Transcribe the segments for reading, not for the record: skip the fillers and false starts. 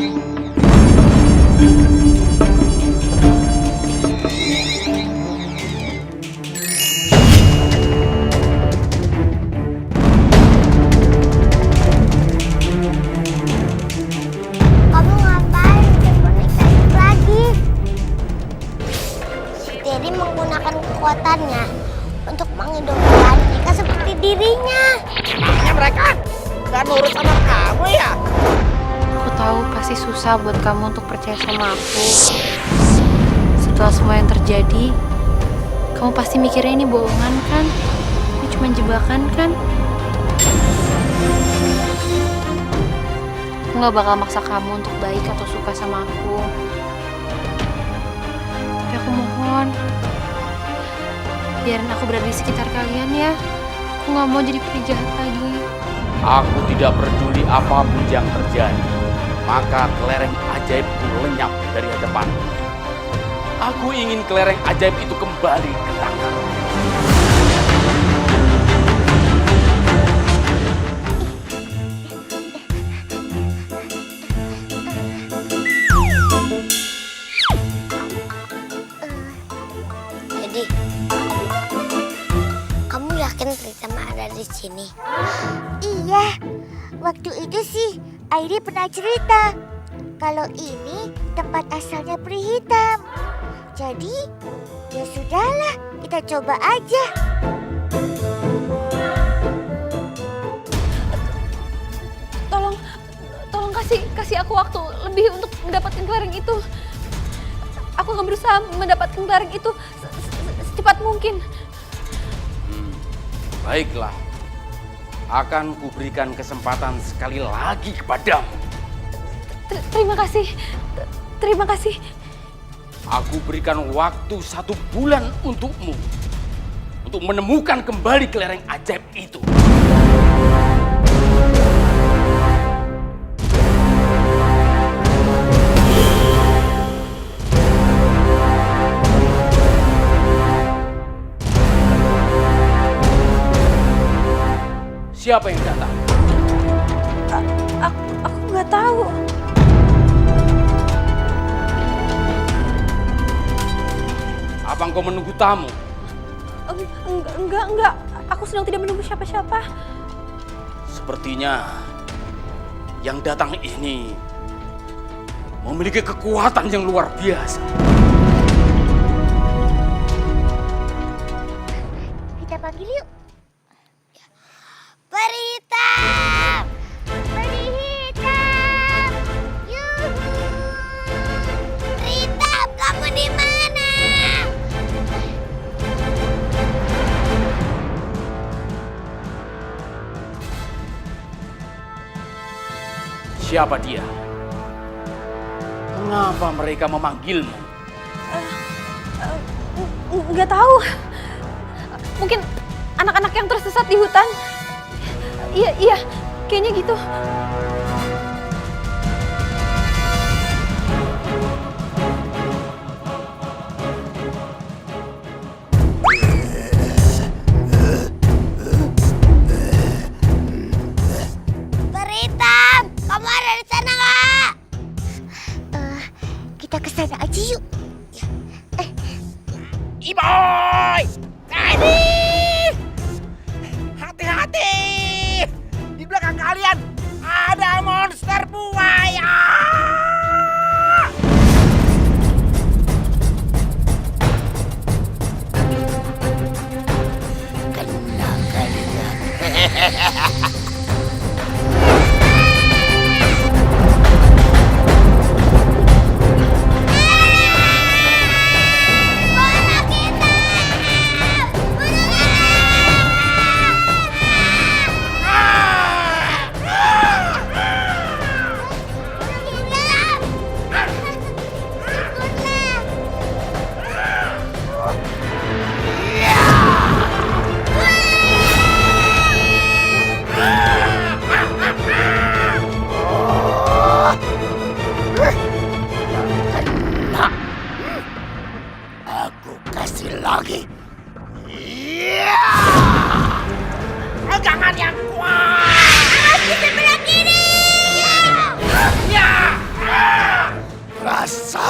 Kamu ngapain bikin boneka itu lagi? Si Terry menggunakan kekuatannya untuk menghidupkan boneka seperti dirinya. Makanya mereka gak nurut sama kamu ya? Aku tahu pasti susah buat kamu untuk percaya sama aku. Setelah semua yang terjadi, kamu pasti mikirnya ini bohongan kan? Ini cuma jebakan kan? Aku gak bakal maksa kamu untuk baik atau suka sama aku. Tapi aku mohon, biarin aku berada di sekitar kalian ya. Aku gak mau jadi peri jahat lagi. Aku tidak peduli apapun yang terjadi. Maka kelereng ajaibku lenyap dari hadapan. Aku ingin kelereng ajaib itu kembali ke tangan. Jadi, kamu yakin Pritama ada di sini? Iya, waktu itu sih Airi pernah cerita kalau ini tempat asalnya peri hitam. Jadi, ya sudahlah, kita coba aja. Tolong kasih aku waktu lebih untuk mendapatkan kelereng itu. Aku akan berusaha mendapatkan kelereng itu secepat mungkin. Baiklah. Akan kuberikan kesempatan sekali lagi kepadamu. Terima kasih. Terima kasih. Aku berikan waktu 1 bulan untukmu. Untuk menemukan kembali kelereng ajaib itu. Siapa yang datang? Aku nggak tahu. Apa engkau menunggu tamu? Enggak. Aku sedang tidak menunggu siapa-siapa. Sepertinya yang datang ini memiliki kekuatan yang luar biasa. Kita panggil yuk. Peri hitam! Peri hitam! Yuhu! Peri hitam, kamu di mana? Siapa dia? Mengapa mereka memanggilmu? Nggak tahu. Mungkin anak-anak yang tersesat di hutan. Iya, kayaknya gitu. Peri hitam, kamu ada di sana nggak? Kita ke sana aja yuk. Iboy! Tadi! Hati-hati! Di belakang kalian ada monster buaya! Kena kalian.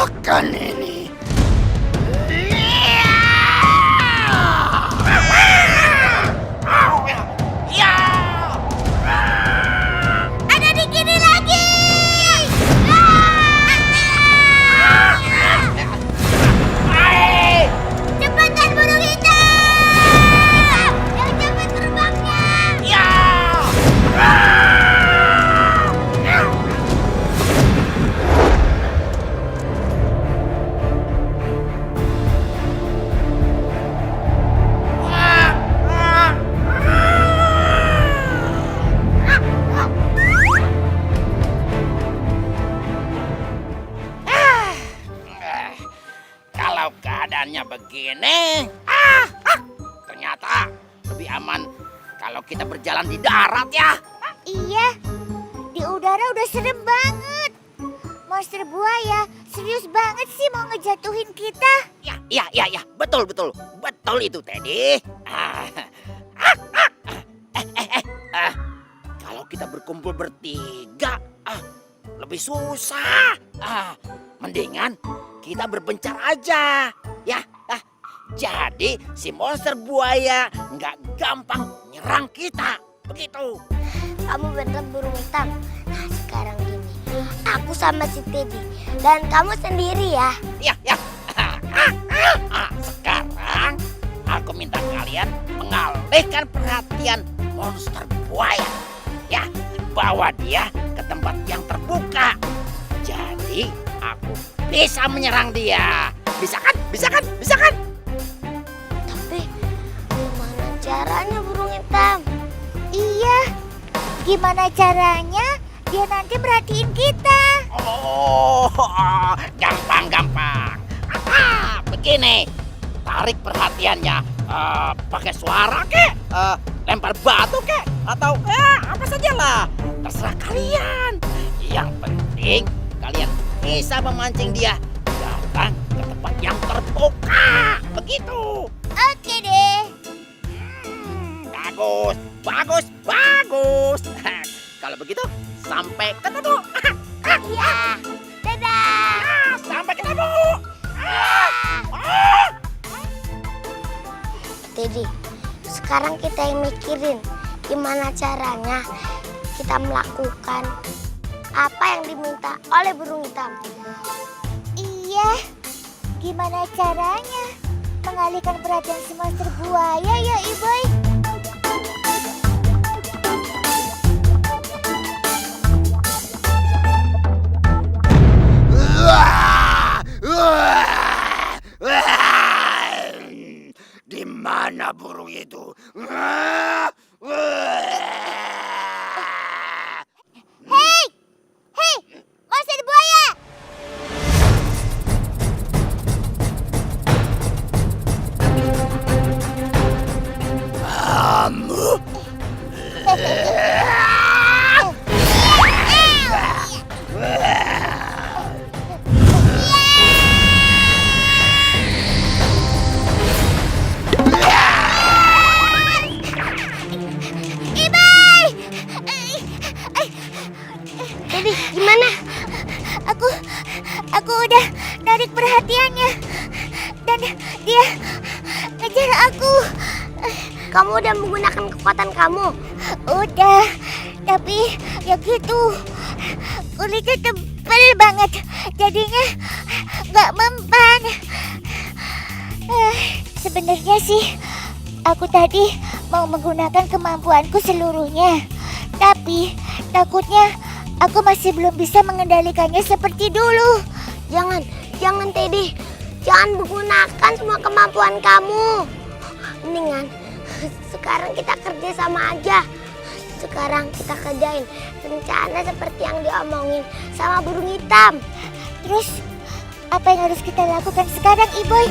rasakan ini. Ada di kiri lagi. Cepatkan burung hitam. Yang cepat terbangnya. Kalau keadaannya begini, ternyata lebih aman kalau kita berjalan di darat ya. Iya, di udara udah serem banget. Monster buaya serius banget sih mau ngejatuhin kita. Ya, betul itu Teddy. Kalau kita berkumpul bertiga, lebih susah. Mendingan kita berpencar aja, ya. Jadi si monster buaya nggak gampang nyerang kita, begitu. Kamu bener burung hitam. Nah sekarang gini, aku sama si Teddy dan kamu sendiri ya. Ya. Sekarang aku minta kalian mengalihkan perhatian monster buaya. Ya, bawa dia ke tempat yang terbuka. Jadi aku bisa menyerang dia. Bisa kan? Tapi gimana caranya burung hitam? Iya, gimana caranya dia nanti merhatiin kita? Oh, gampang. Begini, tarik perhatiannya. Pakai suara kek, lempar batu kek, atau apa sajalah. Terserah kalian. Yang penting kalian bisa memancing dia datang ke tempat yang terbuka. Begitu. Oke deh. Bagus. Kalau begitu, sampai ketemu. Iya, dadah. Sampai ketemu. Teddy, sekarang kita yang mikirin gimana caranya kita melakukan apa yang diminta oleh burung hitam. Iya, gimana caranya mengalihkan perhatian si monster buaya ya Iboy? Di mana burung itu? Hei, monster buaya! Kamu Teddy, gimana? Aku udah narik perhatiannya dan dia ngejar aku. Kamu udah menggunakan kekuatan kamu? Udah, tapi ya gitu. Kulitnya tebal banget, jadinya nggak mempan. Sebenarnya sih aku tadi mau menggunakan kemampuanku seluruhnya, tapi takutnya aku masih belum bisa mengendalikannya seperti dulu. Jangan Teddy. Jangan menggunakan semua kemampuan kamu. Mendingan sekarang kita kerja sama aja. Sekarang kita kerjain rencana seperti yang diomongin sama burung hitam. Terus apa yang harus kita lakukan sekarang, Iboy?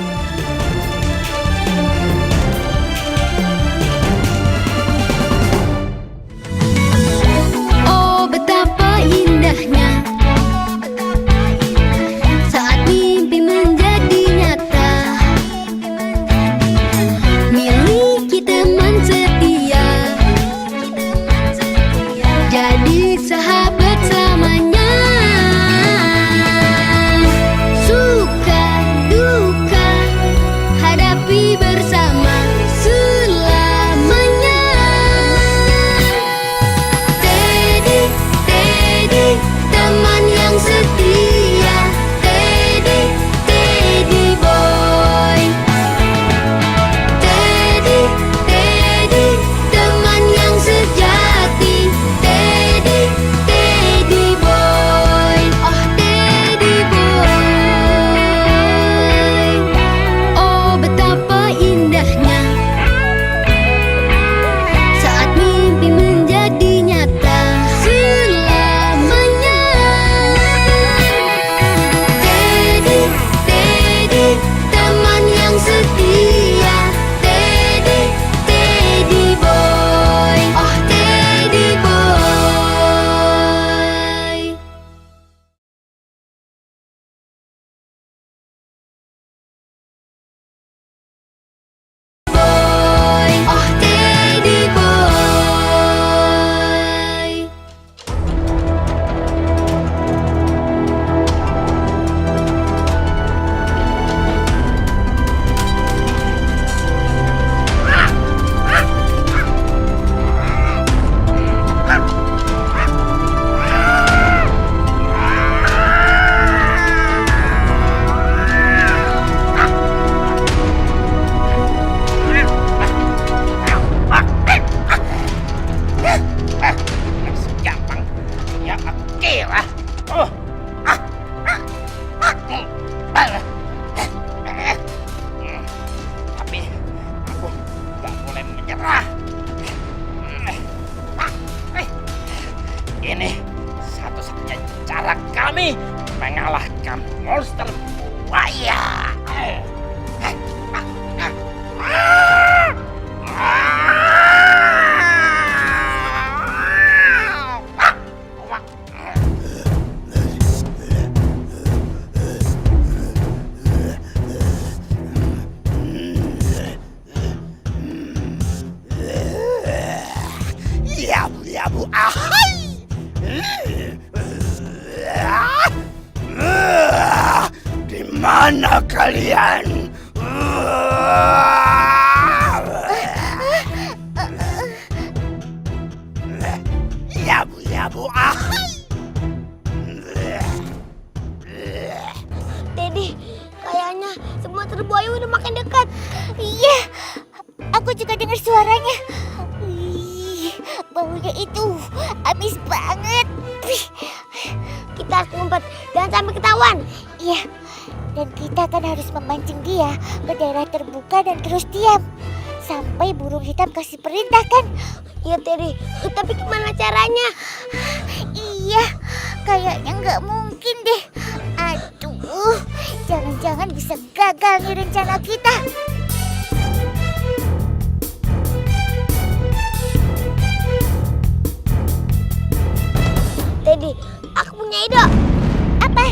Oh betapa indahnya saat mimpi menjadi nyata, miliki teman setia, jadi sahabat selamanya. mengalahkan monster buaya. Yabu, ahai! Di mana kalian? Yabu, ahai! Teddy, kayaknya semua buaya udah makin dekat. Iya, aku juga dengar suaranya. Wih, baunya itu amis banget. Kita harus ngumpet, jangan sampai ketahuan. Iya, dan kita kan harus memancing dia ke daerah terbuka dan terus diam sampai burung hitam kasih perintah kan? Iya Teddy, tapi gimana caranya? Iya, kayaknya nggak mungkin deh. Aduh, jangan-jangan bisa gagal nih rencana kita. Teddy, aku punya ide. Apa?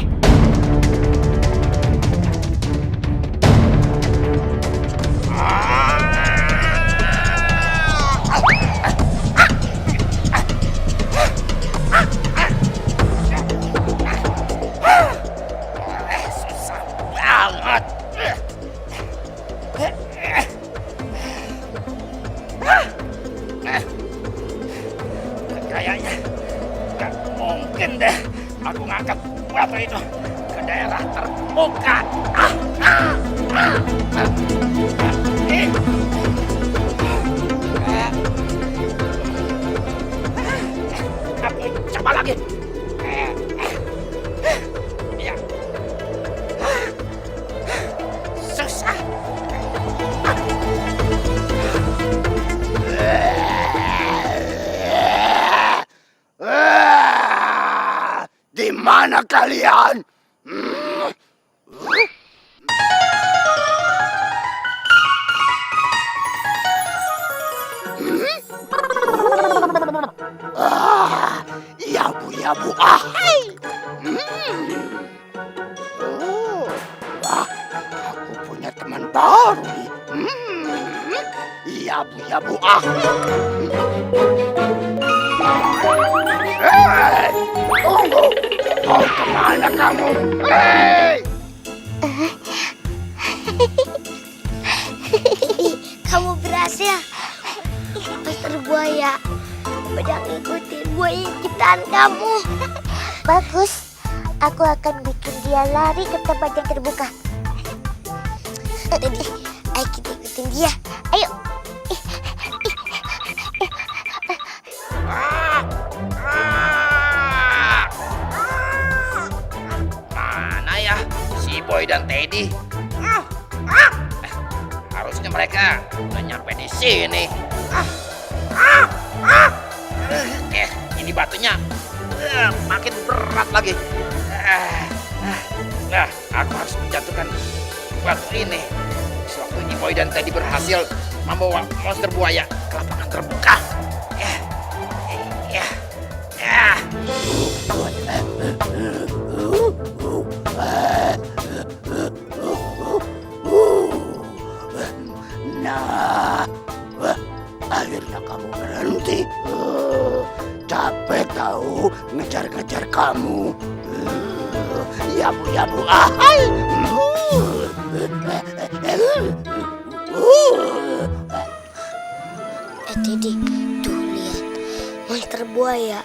Susah banget. Kayaknya nggak mungkin deh aku ngangkat batu itu ke daerah terbuka. Aku coba lagi. Ya. Susah. Di mana kalian? Yabu, ahai! Wah, aku punya teman baru nih. Yabu, ahai! Hei, tunggu! Mau kemana kamu? Hei! Kamu berhasil. Monster buaya udah ngikutin buaya ciptaan kamu. Bagus. Aku akan bikin dia lari ke tempat yang terbuka. Jadi, ayo kita ikutin dia. Ayo. Mana ya si Boy dan Teddy? Harusnya mereka udah nyampe di sini. Ini batunya makin berat lagi. Nah, aku harus menjatuhkan batu ini. Sewaktu ini Boy dan Teddy berhasil membawa monster buaya ke lapangan terbuka. Nah, akhirnya kamu berhenti. Capek tahu ngejar-ngejar kamu. Yabu, ahai! Teddy, tuh lihat. Monster buaya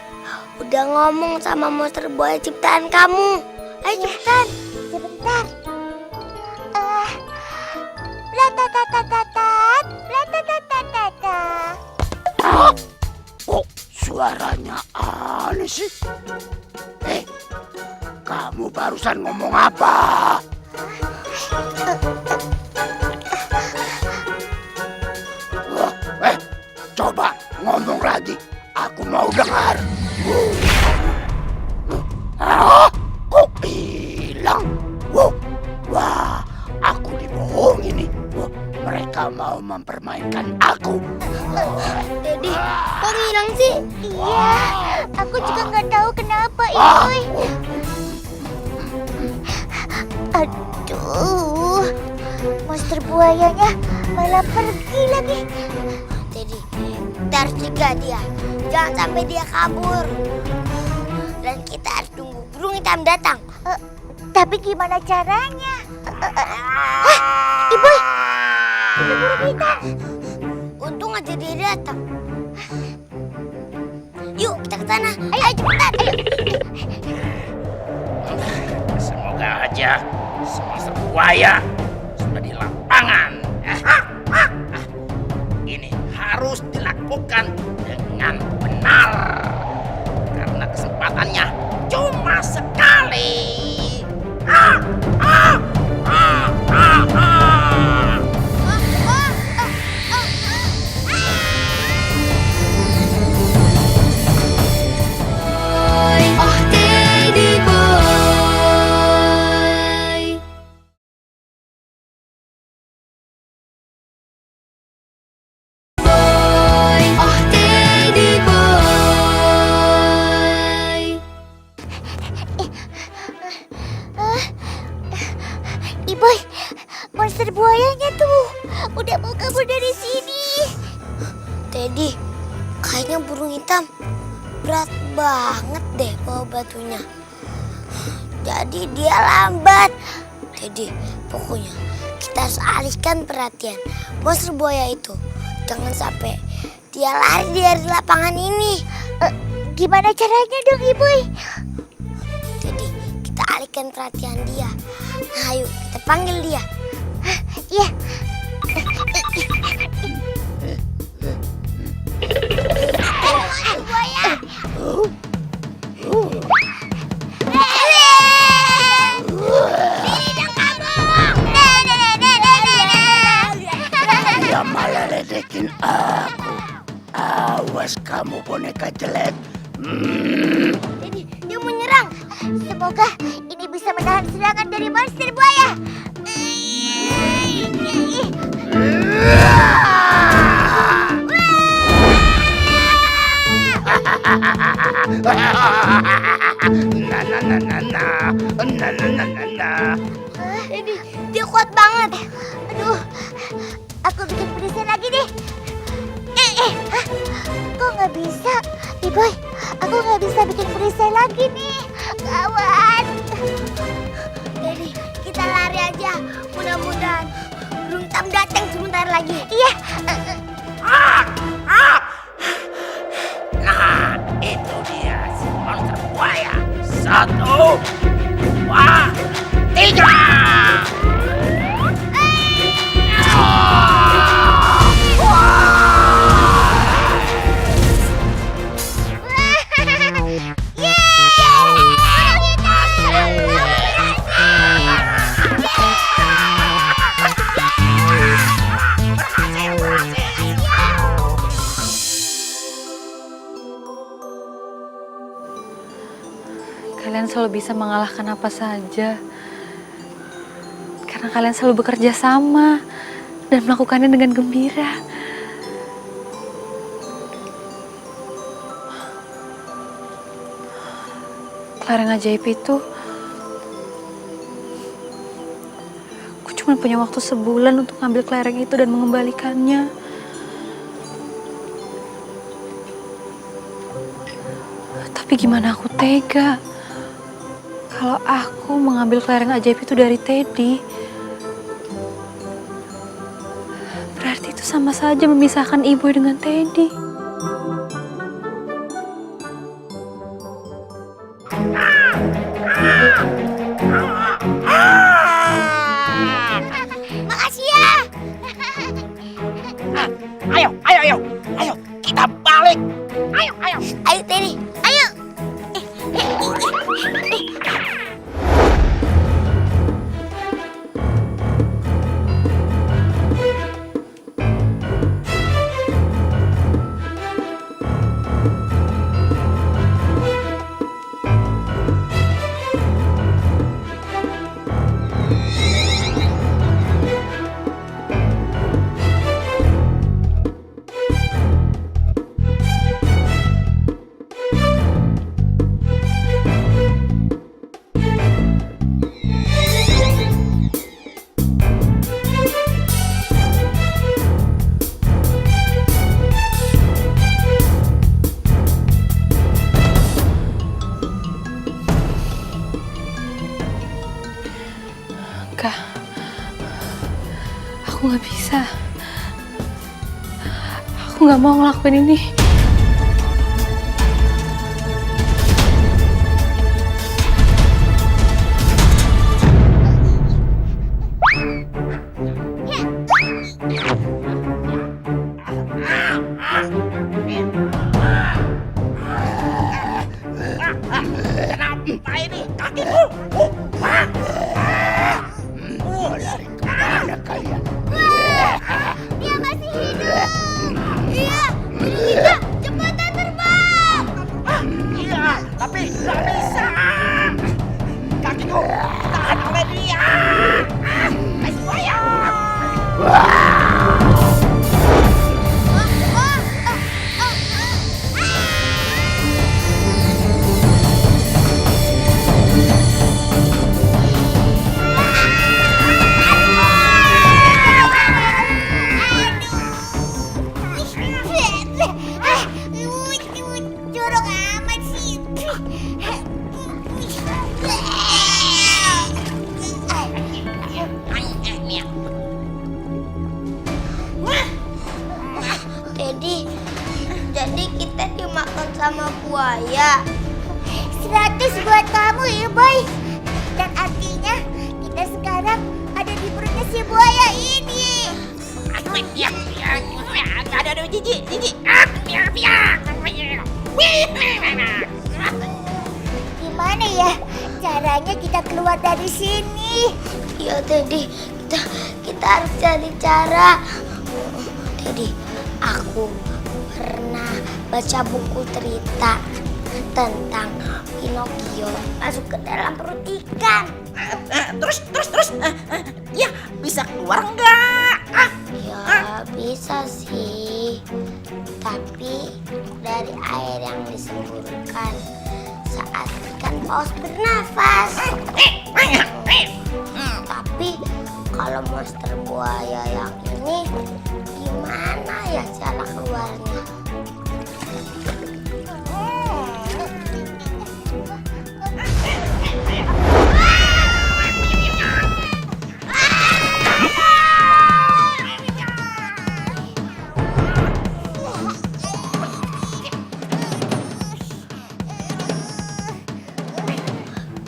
udah ngomong sama monster buaya ciptaan kamu. Ayo cepetan. Sebentar. Blatatatat, blatatatatata. Kok suaranya aneh sih? Kamu barusan ngomong apa? Coba ngomong lagi. Aku mau dengar. Kok Dia mau mempermainkan aku. Teddy, kok ngilang sih? Iya, aku juga nggak tahu kenapa, Iboy. Aduh, monster buayanya malah pergi lagi. Teddy, kita harus cegah dia. Jangan sampai dia kabur. Dan kita harus tunggu burung hitam datang. Tapi gimana caranya? Iboy, itu burung hitam. Untung aja dia datang. Yuk kita ke sana. Ayo cepetan. Ayo. Semoga aja semua buaya sudah di lapangan. Ini harus dilakukan dengan benar karena kesempatannya cuma sekali. Oh Teddy boy. Oh Teddy boy. Iboy, monster buayanya tuh udah mau kabur dari sini. Teddy, kayaknya burung hitam berat banget deh bawa batunya. Jadi dia lambat. Teddy, pokoknya kita harus alihkan perhatian monster buaya itu. Jangan sampai dia lari dari lapangan ini. Gimana caranya dong, Iboy? Teddy, kita alihkan perhatian dia. Nah, ayo kita panggil dia. Iya. Buaya. Sini dong kamu. Dia malah ledekin aku. Awas kamu boneka jelek. Jadi dia menyerang. Semoga ini bisa menahan serangan dari monster buaya. Jadi dia kuat banget. Aduh, aku bikin perisai lagi deh. Hah? Kok nggak bisa? Iboy, aku nggak bisa bikin perisai lagi nih. Gawat. Jadi kita lari aja. Mudah-mudahan burung hitam datang sebentar lagi. Iya. Nah, itu dia si monster buaya. 1, 2, 3. Kalian selalu bisa mengalahkan apa saja. Karena kalian selalu bekerja sama dan melakukannya dengan gembira. Kelereng ajaib itu, aku cuma punya waktu sebulan untuk ngambil kelereng itu dan mengembalikannya. Tapi gimana aku tega kalau aku mengambil kelereng ajaib itu dari Teddy? Berarti itu sama saja memisahkan Ibu dengan Teddy. Makasih ya. Ayo, kita balik. Ayo. Ayo Teddy, ayo. Enggak. Aku nggak bisa. Aku nggak mau ngelakuin ini. Kenapa ini kakiku? Mau lari kemana kalian? Dia masih hidup. Iya, kita cepatan terbang. Iya, tapi nggak bisa. Kakiku ditahan oleh dia. Ayo buaya. Jorok amat sih. Jadi kita dimakan sama buaya. 100 buat kamu ya boy. Dan artinya kita sekarang ada di perutnya si buaya ini. Ada jijik. Gimana ya caranya kita keluar dari sini? Iya Teddy, kita harus cari cara. Teddy, aku pernah baca buku cerita tentang Pinocchio masuk ke dalam perut ikan. Terus. Ya, bisa keluar nggak? Ya bisa sih, tapi dari air yang disemburkan saat ikan paus bernafas. Tapi kalau monster buaya yang ini gimana ya cara keluarnya?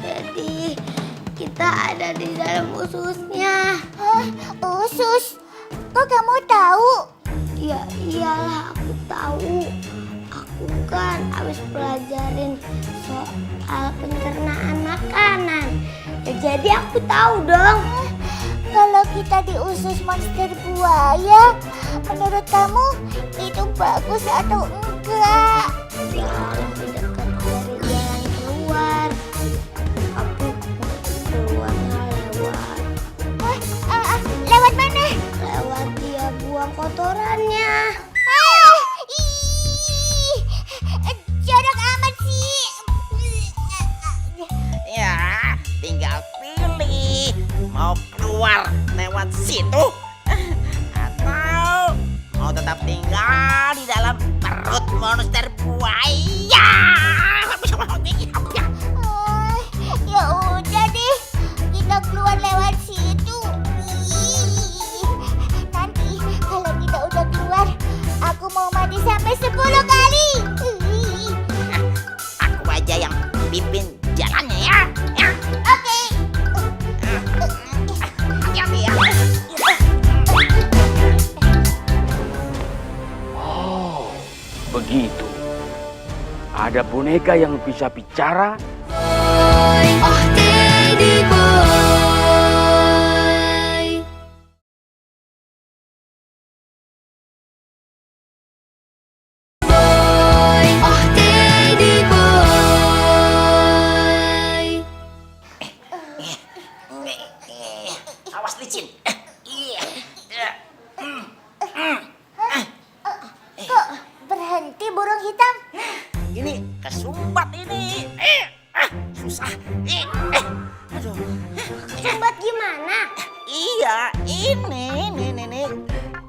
Jadi kita ada di dalam ususnya. Hah? Usus? Kok kamu tahu? Ya iyalah aku tahu. Aku kan habis pelajarin soal pencernaan makanan. Ya, jadi aku tahu dong. Kalau kita di usus monster buaya, menurut kamu itu bagus atau enggak? Ya lebih dekat dari jalan keluar. Aku keluarnya Lewat mana? lewat dia buang kotorannya. Jorok amat sih. Ya, tinggal pilih mau keluar lewat situ atau mau tetap tinggal di dalam perut monster buaya. Ya udah deh, kita keluar lewat situ. Nanti kalau kita udah keluar, aku mau mandi sampai 10 kali. Aku aja yang pimpin jalannya ya. Ya, Oke. hati-hati ya. Oh, begitu. Ada boneka yang bisa bicara. Boy, oh Teddy boy. Boy, oh Teddy boy. Awas licin. Iya. Kok berhenti burung hitam? Ini kesumbat ini. Susah. Aduh. Sumbat gimana? Iya, ini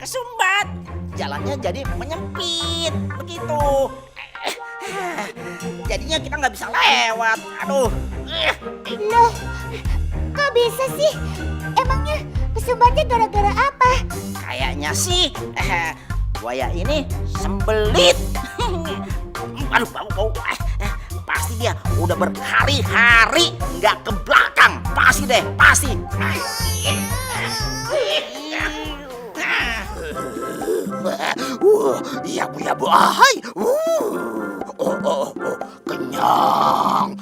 kesumbat. Jalannya jadi menyempit begitu. Jadinya kita nggak bisa lewat. Aduh. Loh, kok bisa sih? Emangnya kesumbatnya gara-gara apa? Kayaknya sih buaya ini sembelit. Aduh, bau. Pasti dia udah berhari-hari nggak ke belakang. Pasti deh, pasti. Iya bu, ahai. Kenyang.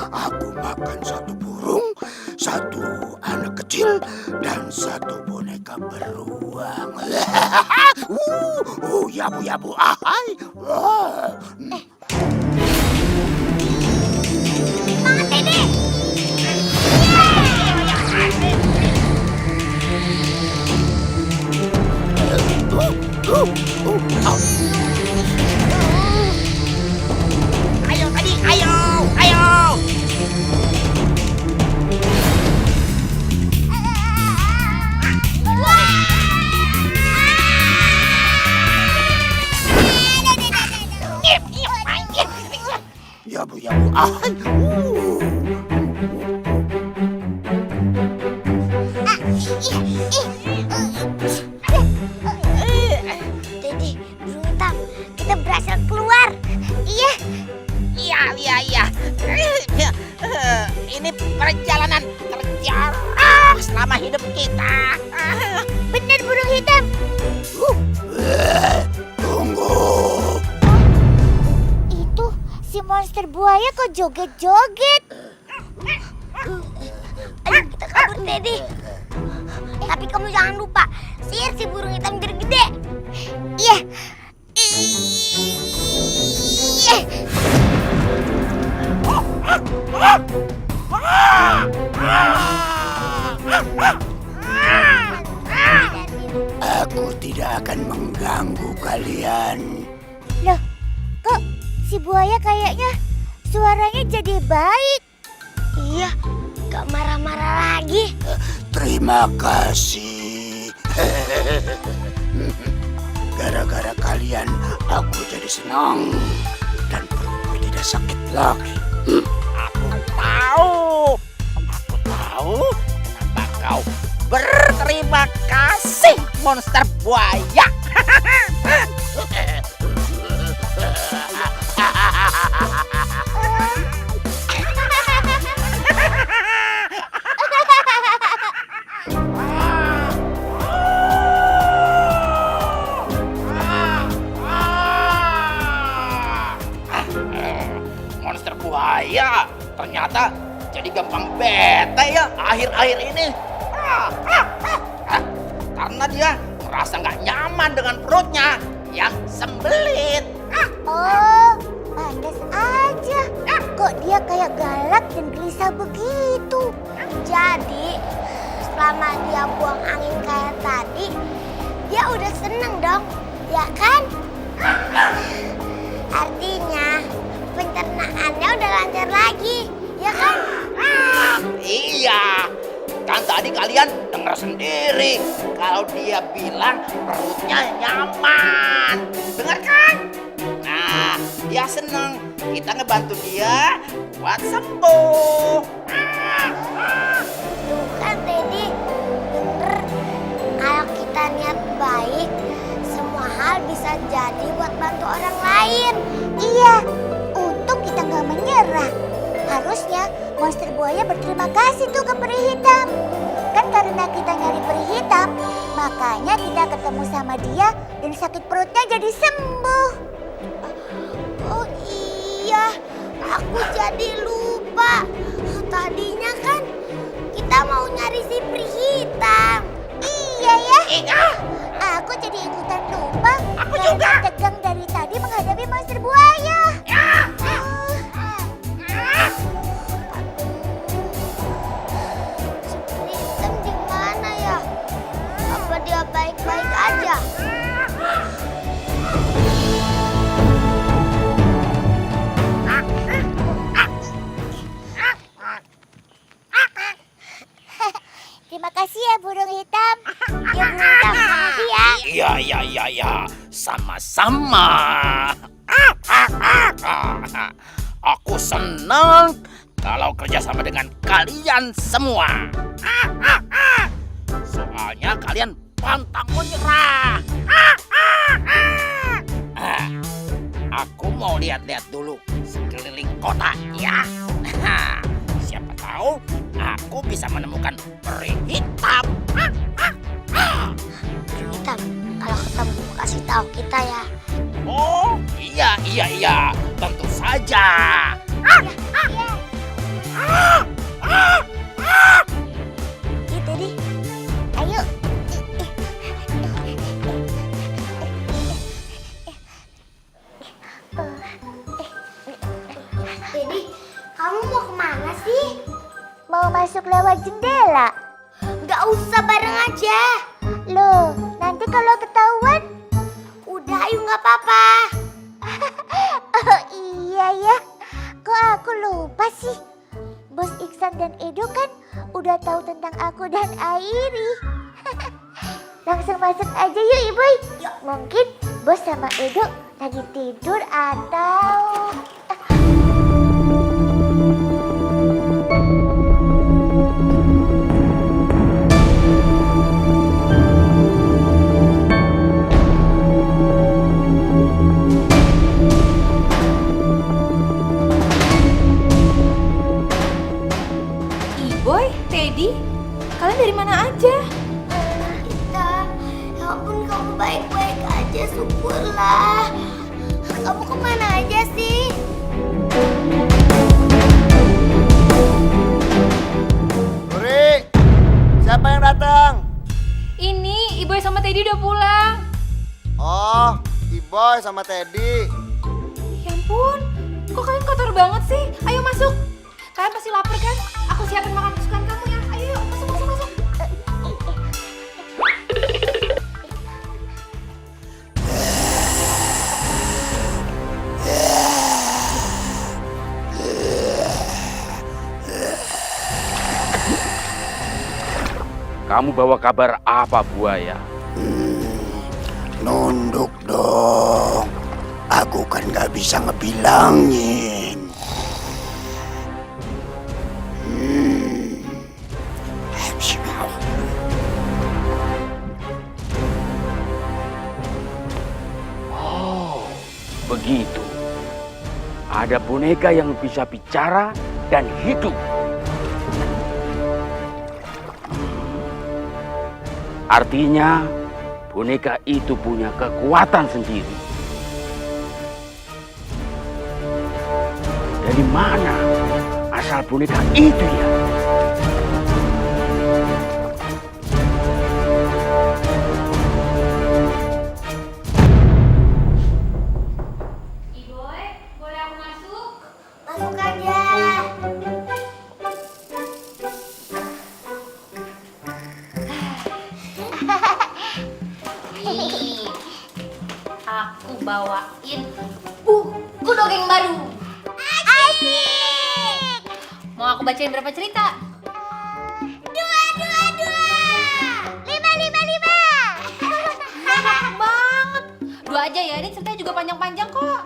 Aku makan satu burung, satu anak kecil, dan satu boneka beruang. Ya bu, ahai. Semangat Dede! Ayo tadi, ayo. Ya bu, ahai. Dede, burung hitam, kita berhasil keluar. Iya. Ini perjalanan terjauh selama hidup kita. Bener burung hitam. Tunggu. Itu si monster buaya kok joget-joget. Ayo kita kabur Dede. Tapi kamu jangan lupa sihir si burung hitam gede-gede. Iya. Iya. Aku tidak akan mengganggu kalian. Loh, kok si buaya kayaknya suaranya jadi baik? Iya, gak marah-marah lagi. Terima kasih. Gara-gara kalian, aku jadi senang dan perutku tidak sakit lagi. Aku tahu kenapa kau berterima kasih, monster buaya. Monster buaya ternyata jadi gampang bete ya akhir-akhir ini. Karena dia merasa nggak nyaman dengan perutnya yang sembelit. Oh, pantas aja. Kok dia kayak galak dan gelisah begitu? Jadi, selama dia buang angin kayak tadi, dia udah seneng dong, ya kan? Artinya, pencernaannya udah lancar lagi, ya kan? Iya, kan tadi kalian dengar sendiri kalau dia bilang perutnya nyaman. Dengar kan? Nah, dia seneng kita ngebantu dia buat sembuh. Tuh kan, Teddy, bener. Kalau kita niat baik, semua hal bisa jadi buat bantu orang lain. Iya, untung kita nggak menyerah. Harusnya monster buaya berterima kasih tuh ke peri hitam. Kan karena kita nyari peri hitam, makanya kita ketemu sama dia dan sakit perutnya jadi sembuh. Oh iya, aku jadi lupa. Tadinya kan kita mau nyari si peri hitam. Iya ya, Iya, aku jadi ikutan lupa. Aku karena juga. tegang dari tadi menghadapi monster buaya. Si peri hitam di mana ya? Apa dia baik-baik aja? Terima kasih ya burung hitam. Ya burung hitam, makasih ya. Iya, sama-sama. Aku senang kalau kerjasama dengan kalian semua. Soalnya kalian pantang menyerah. Aku mau lihat-lihat dulu sekeliling kota ya. Siapa tahu aku bisa menemukan peri hitam. Peri hitam, kalau ketemu kasih tahu kita ya. Oh, iya, tentu saja. Gitu deh. Ayo. Jadi, kamu mau kemana sih? Mau masuk lewat jendela. Gak usah bareng aja. Loh, nanti kalau ketahuan? Udah, ayo gak apa-apa. Oh iya ya, kok aku lupa sih? Bos Iksan dan Edo kan udah tahu tentang aku dan Airi. Langsung masuk aja yuk Iboy. Mungkin Bos sama Edo lagi tidur atau... Boy, Teddy, kalian dari mana aja? Kita, ya ampun kamu baik-baik aja, syukurlah. Kamu kemana aja sih? Uri, siapa yang datang? Ini Iboy sama Teddy udah pulang. Oh, Iboy sama Teddy. Ya ampun, kok kalian kotor banget sih? Ayo masuk. Kalian pasti lapar kan? Aku siapin makan kesukaan kamu ya. Ayo, yuk, masuk. Kamu bawa kabar apa, buaya? Nunduk dong. Aku kan gak bisa ngebilangin. Oh, begitu. Ada boneka yang bisa bicara dan hidup. Artinya, boneka itu punya kekuatan sendiri. Dari mana asal boneka itu ya? Iboy, boleh aku masuk? Masuk aja. Nih, aku bawain buku dongeng baru. Asik! Mau aku bacain berapa cerita? Dua! 5! Enak banget. Dua aja ya, ini ceritanya juga panjang-panjang kok.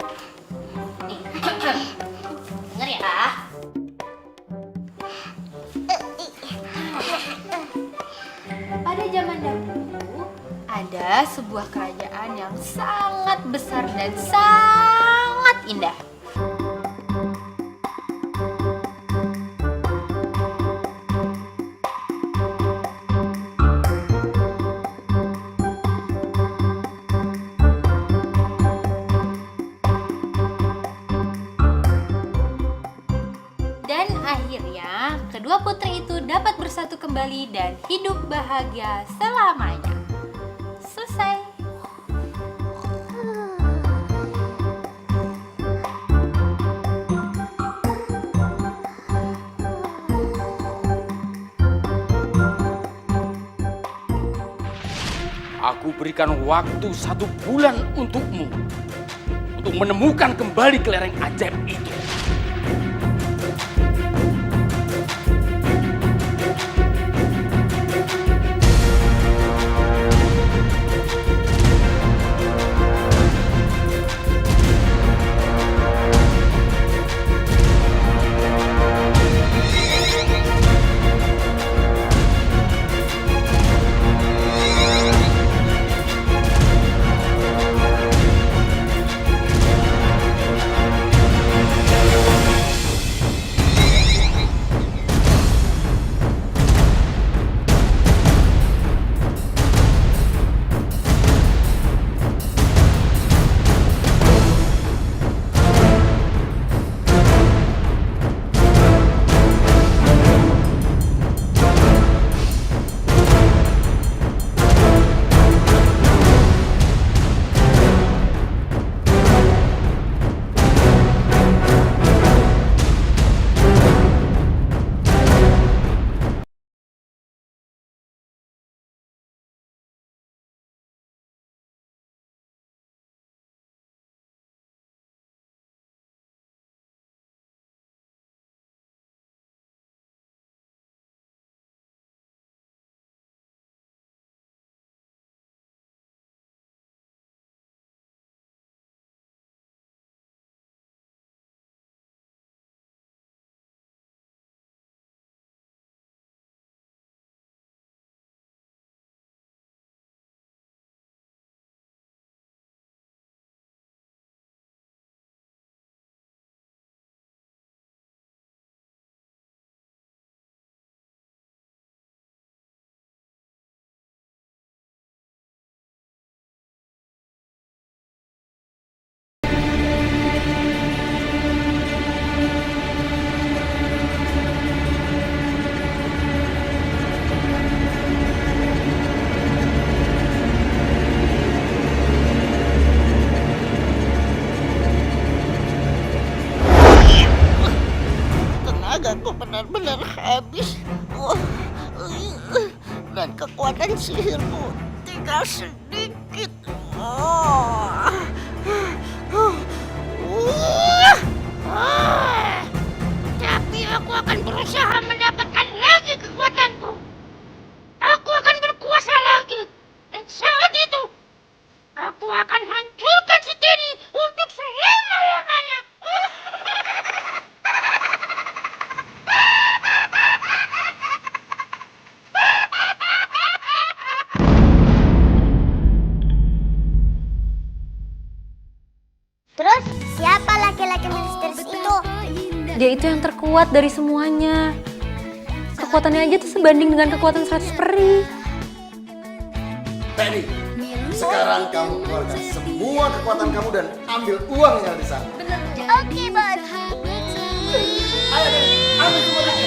Nih, denger ya. Pada zaman dahulu, ada sebuah kerajaan yang sangat besar dan sangat indah. Dan akhirnya, kedua putri itu dapat bersatu kembali dan hidup bahagia selamanya. Selesai. Aku berikan waktu 1 bulan untukmu. Untuk menemukan kembali kelereng ajaib itu. habis. Dan kekuatan sihirku tinggal sedikit. Tapi aku akan berusaha mendapatkan lagi kekuatanku. Aku akan berkuasa lagi. Dan saat itu, aku akan hancurkan si Teddy untuk selama-lamanya. Terus siapa laki-laki misterius itu? Dia itu yang terkuat dari semuanya. Kekuatannya aja tuh sebanding dengan kekuatan 100 peri. Teddy, sekarang kamu keluarkan semua kekuatan kamu dan ambil uang yang ada di sana. Oke, bos. Ayo, Teddy, ambil semua.